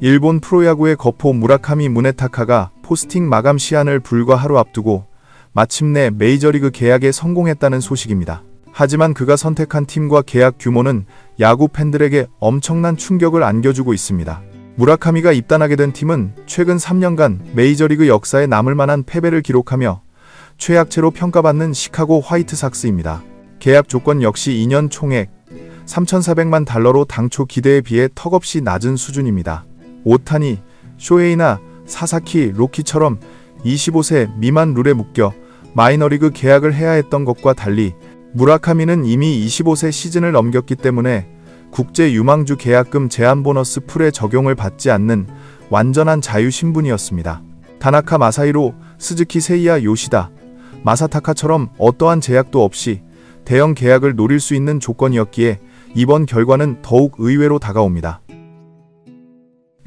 일본 프로야구의 거포 무라카미 무네타카가 포스팅 마감 시한을 불과 하루 앞두고 마침내 메이저리그 계약에 성공했다는 소식입니다. 하지만 그가 선택한 팀과 계약 규모는 야구 팬들에게 엄청난 충격을 안겨주고 있습니다. 무라카미가 입단하게 된 팀은 최근 3년간 메이저리그 역사에 남을 만한 패배를 기록하며 최약체로 평가받는 시카고 화이트삭스입니다. 계약 조건 역시 2년 총액 3,400만 달러로 당초 기대에 비해 턱없이 낮은 수준입니다. 오타니, 쇼헤이나 사사키, 로키처럼 25세 미만 룰에 묶여 마이너리그 계약을 해야 했던 것과 달리 무라카미는 이미 25세 시즌을 넘겼기 때문에 국제 유망주 계약금 제한 보너스 풀의 적용을 받지 않는 완전한 자유 신분이었습니다. 다나카 마사히로, 스즈키 세이야 요시다, 마사타카처럼 어떠한 제약도 없이 대형 계약을 노릴 수 있는 조건이었기에 이번 결과는 더욱 의외로 다가옵니다.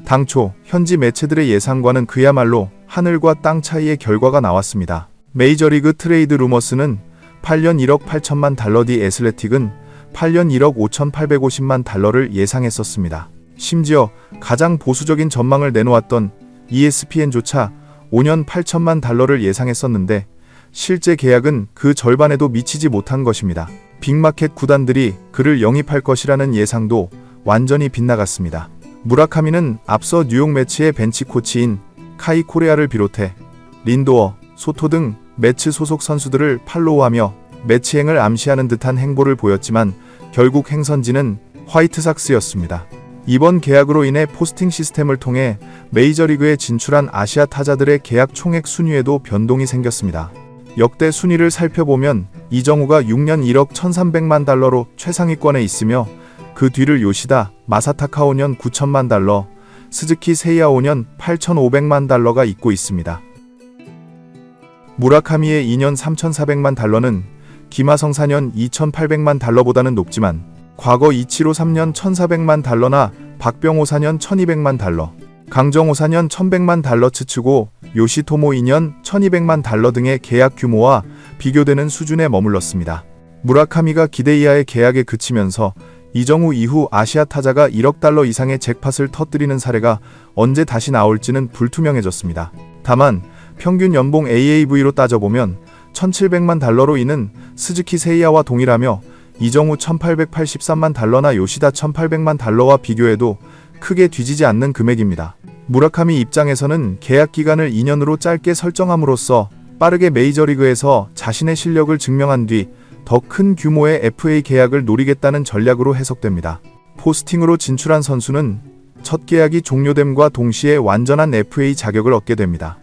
당초 현지 매체들의 예상과는 그야말로 하늘과 땅 차이의 결과가 나왔습니다. 메이저리그 트레이드 루머스는 8년 1억 8천만 달러, 디 애슬레틱은 8년 1억 5,850만 달러를 예상했었습니다. 심지어 가장 보수적인 전망을 내놓았던 ESPN조차 5년 8천만 달러를 예상했었는데 실제 계약은 그 절반에도 미치지 못한 것입니다. 빅마켓 구단들이 그를 영입할 것이라는 예상도 완전히 빗나갔습니다. 무라카미는 앞서 뉴욕 매치의 벤치 코치인 카이 코레아를 비롯해 린도어, 소토 등 매치 소속 선수들을 팔로우하며 매치행을 암시하는 듯한 행보를 보였지만 결국 행선지는 화이트삭스였습니다. 이번 계약으로 인해 포스팅 시스템을 통해 메이저리그에 진출한 아시아 타자들의 계약 총액 순위에도 변동이 생겼습니다. 역대 순위를 살펴보면 이정우가 6년 1억 1,300만 달러로 최상위권에 있으며 그 뒤를 요시다, 마사타카 5년 9천만 달러, 스즈키 세이야 5년 8,500만 달러가 잇고 있습니다. 무라카미의 2년 3,400만 달러는 김하성 4년 2,800만 달러보다는 높지만 과거 이치로 3년 1,400만 달러나 박병호 4년 1,200만 달러, 강정호 4년 1,100만 달러 치추고 요시토모 2년 1,200만 달러 등의 계약 규모와 비교되는 수준에 머물렀습니다. 무라카미가 기대 이하의 계약에 그치면서 이정우 이후 아시아 타자가 1억 달러 이상의 잭팟을 터뜨리는 사례가 언제 다시 나올지는 불투명해졌습니다. 다만 평균 연봉 AAV로 따져보면 1,700만 달러로 이는 스즈키 세이야와 동일하며 이정우 1,883만 달러나 요시다 1,800만 달러와 비교해도 크게 뒤지지 않는 금액입니다. 무라카미 입장에서는 계약 기간을 2년으로 짧게 설정함으로써 빠르게 메이저리그에서 자신의 실력을 증명한 뒤 더 큰 규모의 FA 계약을 노리겠다는 전략으로 해석됩니다. 포스팅으로 진출한 선수는 첫 계약이 종료됨과 동시에 완전한 FA 자격을 얻게 됩니다.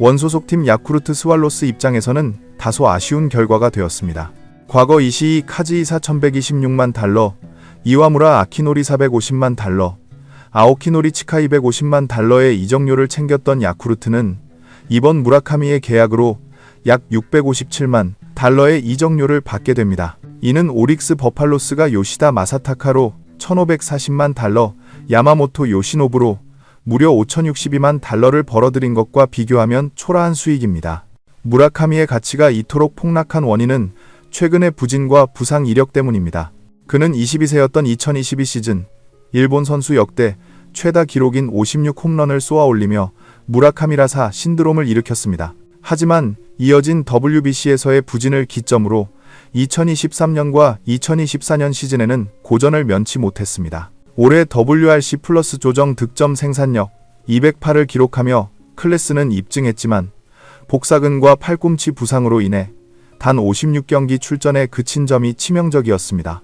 원소속팀 야쿠르트 스왈로스 입장에서는 다소 아쉬운 결과가 되었습니다. 과거 이시이 카즈이사 1,126만 달러, 이와무라 아키노리 450만 달러, 아오키노리 치카 250만 달러의 이적료를 챙겼던 야쿠르트는 이번 무라카미의 계약으로 약 657만 달러의 이적료를 받게 됩니다. 이는 오릭스 버팔로스가 요시다 마사타카로 1,540만 달러, 야마모토 요시노부로 무려 5,062만 달러를 벌어들인 것과 비교하면 초라한 수익입니다. 무라카미의 가치가 이토록 폭락한 원인은 최근의 부진과 부상 이력 때문입니다. 그는 22세였던 2022 시즌 일본 선수 역대 최다 기록인 56홈런을 쏘아 올리며 무라카미라사 신드롬을 일으켰습니다. 하지만 이어진 WBC에서의 부진을 기점으로 2023년과 2024년 시즌에는 고전을 면치 못했습니다. 올해 WRC 플러스 조정 득점 생산력 208을 기록하며 클래스는 입증했지만 복사근과 팔꿈치 부상으로 인해 단 56경기 출전에 그친 점이 치명적이었습니다.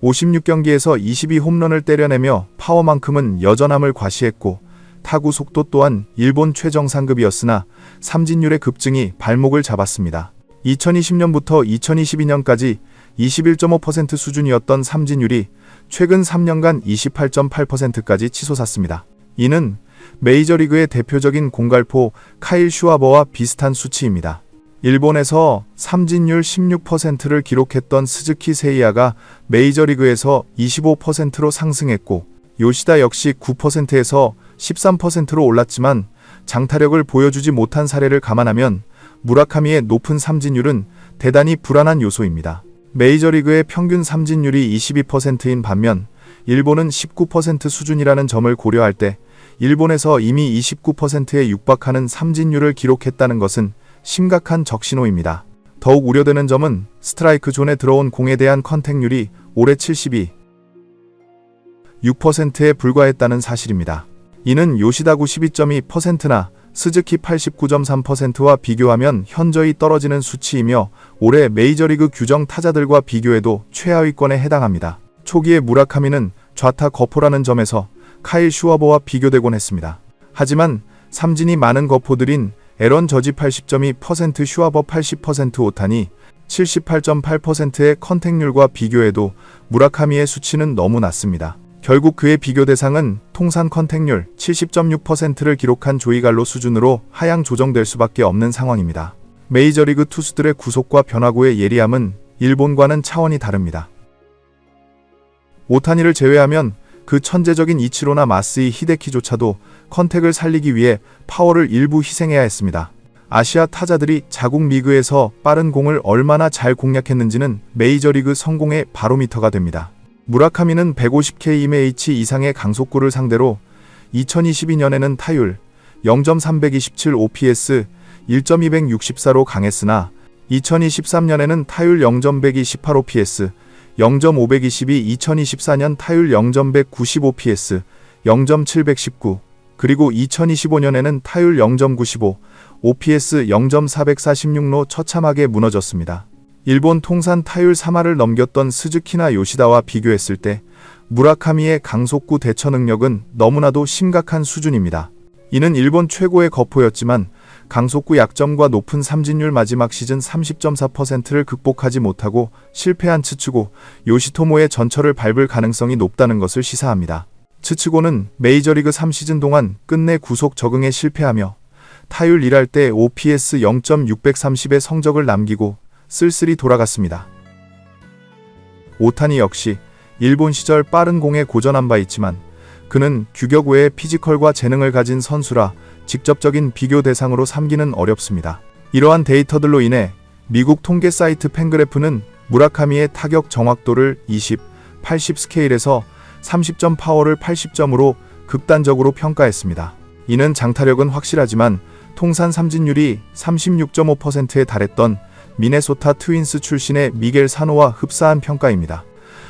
56경기에서 22홈런을 때려내며 파워만큼은 여전함을 과시했고 타구 속도 또한 일본 최정상급이었으나 삼진율의 급증이 발목을 잡았습니다. 2020년부터 2022년까지 21.5% 수준이었던 삼진율이 최근 3년간 28.8%까지 치솟았습니다. 이는 메이저리그의 대표적인 공갈포 카일 슈와버와 비슷한 수치입니다. 일본에서 삼진율 16%를 기록했던 스즈키 세이야가 메이저리그에서 25%로 상승했고 요시다 역시 9%에서 13%로 올랐지만 장타력을 보여주지 못한 사례를 감안하면 무라카미의 높은 삼진율은 대단히 불안한 요소입니다. 메이저리그의 평균 삼진율이 22%인 반면 일본은 19% 수준이라는 점을 고려할 때 일본에서 이미 29%에 육박하는 삼진율을 기록했다는 것은 심각한 적신호입니다. 더욱 우려되는 점은 스트라이크 존에 들어온 공에 대한 컨택률이 올해 72.6%에 불과했다는 사실입니다. 이는 요시다 92.2%나 스즈키 89.3%와 비교하면 현저히 떨어지는 수치이며 올해 메이저리그 규정 타자들과 비교해도 최하위권에 해당합니다. 초기에 무라카미는 좌타 거포라는 점에서 카일 슈와버와 비교되곤 했습니다. 하지만 삼진이 많은 거포들인 에런 저지 80.2%, 슈와버 80% 오타니 78.8%의 컨택률과 비교해도 무라카미의 수치는 너무 낮습니다. 결국 그의 비교 대상은 통산 컨택률 70.6%를 기록한 조이 갈로 수준으로 하향 조정될 수밖에 없는 상황입니다. 메이저리그 투수들의 구속과 변화구의 예리함은 일본과는 차원이 다릅니다. 오타니를 제외하면 그 천재적인 이치로나 마스이 히데키조차도 컨택을 살리기 위해 파워를 일부 희생해야 했습니다. 아시아 타자들이 자국 리그에서 빠른 공을 얼마나 잘 공략했는지는 메이저리그 성공의 바로미터가 됩니다. 무라카미는 150km/h 이상의 강속구를 상대로 2022년에는 타율 0.327 OPS 1.264로 강했으나 2023년에는 타율 0.128 OPS 0.522, 2024년 타율 0.190 OPS 0.719, 그리고 2025년에는 타율 0.95, OPS 0.446로 처참하게 무너졌습니다. 일본 통산 타율 3할을 넘겼던 스즈키나 요시다와 비교했을 때 무라카미의 강속구 대처 능력은 너무나도 심각한 수준입니다. 이는 일본 최고의 거포였지만 강속구 약점과 높은 삼진율 마지막 시즌 30.4%를 극복하지 못하고 실패한 츠츠고 요시토모의 전철을 밟을 가능성이 높다는 것을 시사합니다. 츠츠고는 메이저리그 3시즌 동안 끝내 구속 적응에 실패하며 타율 1할 때 OPS 0.630의 성적을 남기고 쓸쓸히 돌아갔습니다. 오타니 역시 일본 시절 빠른 공에 고전한 바 있지만 그는 규격 외의 피지컬과 재능을 가진 선수라 직접적인 비교 대상으로 삼기는 어렵습니다. 이러한 데이터들로 인해 미국 통계 사이트 팬그래프는 무라카미의 타격 정확도를 20, 80 스케일에서 30점 파워를 80점으로 극단적으로 평가했습니다. 이는 장타력은 확실하지만 통산 삼진율이 36.5%에 달했던 미네소타 트윈스 출신의 미겔 사노와 흡사한 평가입니다.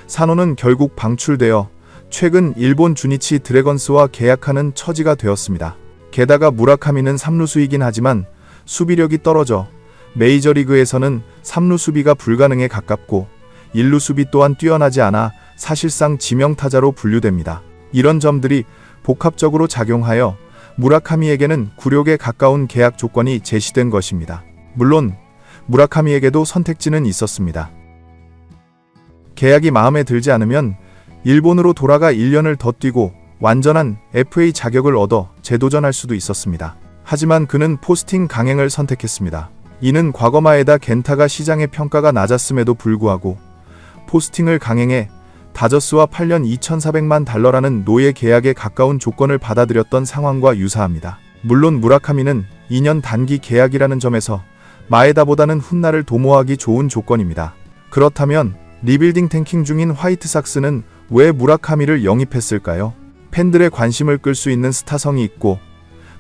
사노는 결국 방출되어 최근 일본 주니치 드래건스와 계약하는 처지가 되었습니다. 게다가 무라카미는 3루수이긴 하지만 수비력이 떨어져 메이저리그에서는 3루 수비가 불가능에 가깝고 1루 수비 또한 뛰어나지 않아 사실상 지명타자로 분류됩니다. 이런 점들이 복합적으로 작용하여 무라카미에게는 굴욕에 가까운 계약 조건이 제시된 것입니다. 물론 무라카미에게도 선택지는 있었습니다. 계약이 마음에 들지 않으면 일본으로 돌아가 1년을 더 뛰고 완전한 FA 자격을 얻어 재도전할 수도 있었습니다. 하지만 그는 포스팅 강행을 선택했습니다. 이는 과거 마에다 겐타가 시장의 평가가 낮았음에도 불구하고 포스팅을 강행해 다저스와 8년 2,400만 달러라는 노예 계약에 가까운 조건을 받아들였던 상황과 유사합니다. 물론 무라카미는 2년 단기 계약이라는 점에서 마에다보다는 훗날을 도모하기 좋은 조건입니다. 그렇다면 리빌딩 탱킹 중인 화이트삭스는 왜 무라카미를 영입했을까요? 팬들의 관심을 끌 수 있는 스타성이 있고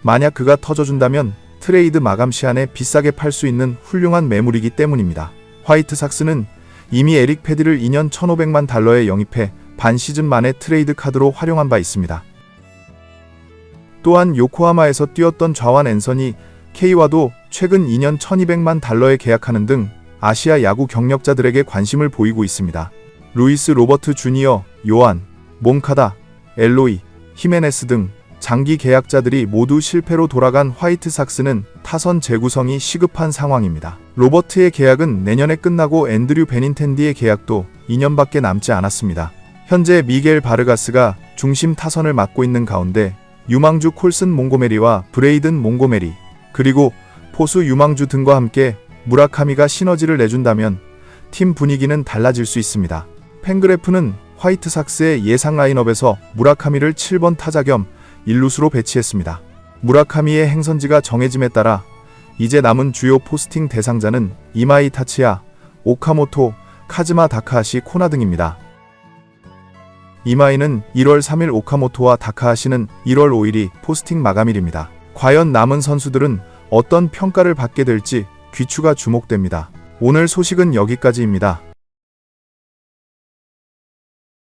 만약 그가 터져준다면 트레이드 마감 시한에 비싸게 팔 수 있는 훌륭한 매물이기 때문입니다. 화이트삭스는 이미 에릭 패디를 2년 1,500만 달러에 영입해 반 시즌 만에 트레이드 카드로 활용한 바 있습니다. 또한 요코하마에서 뛰었던 좌완 앤서니 K와도 최근 2년 1,200만 달러에 계약하는 등 아시아 야구 경력자들에게 관심을 보이고 있습니다. 루이스 로버트 주니어, 요한, 몽카다, 엘로이, 히메네스 등 장기 계약자들이 모두 실패로 돌아간 화이트삭스는 타선 재구성이 시급한 상황입니다. 로버트의 계약은 내년에 끝나고 앤드류 베닌텐디의 계약도 2년밖에 남지 않았습니다. 현재 미겔 바르가스가 중심 타선을 맡고 있는 가운데 유망주 콜슨 몽고메리와 브레이든 몽고메리, 그리고 포수 유망주 등과 함께 무라카미가 시너지를 내준다면 팀 분위기는 달라질 수 있습니다. 팬그래프는 화이트삭스의 예상 라인업에서 무라카미를 7번 타자 겸 1루수로 배치했습니다. 무라카미의 행선지가 정해짐에 따라 이제 남은 주요 포스팅 대상자는 이마이 타츠야, 오카모토, 카즈마 다카하시 코나 등입니다. 이마이는 1월 3일 오카모토와 다카하시는 1월 5일이 포스팅 마감일입니다. 과연 남은 선수들은 어떤 평가를 받게 될지 귀추가 주목됩니다. 오늘 소식은 여기까지입니다.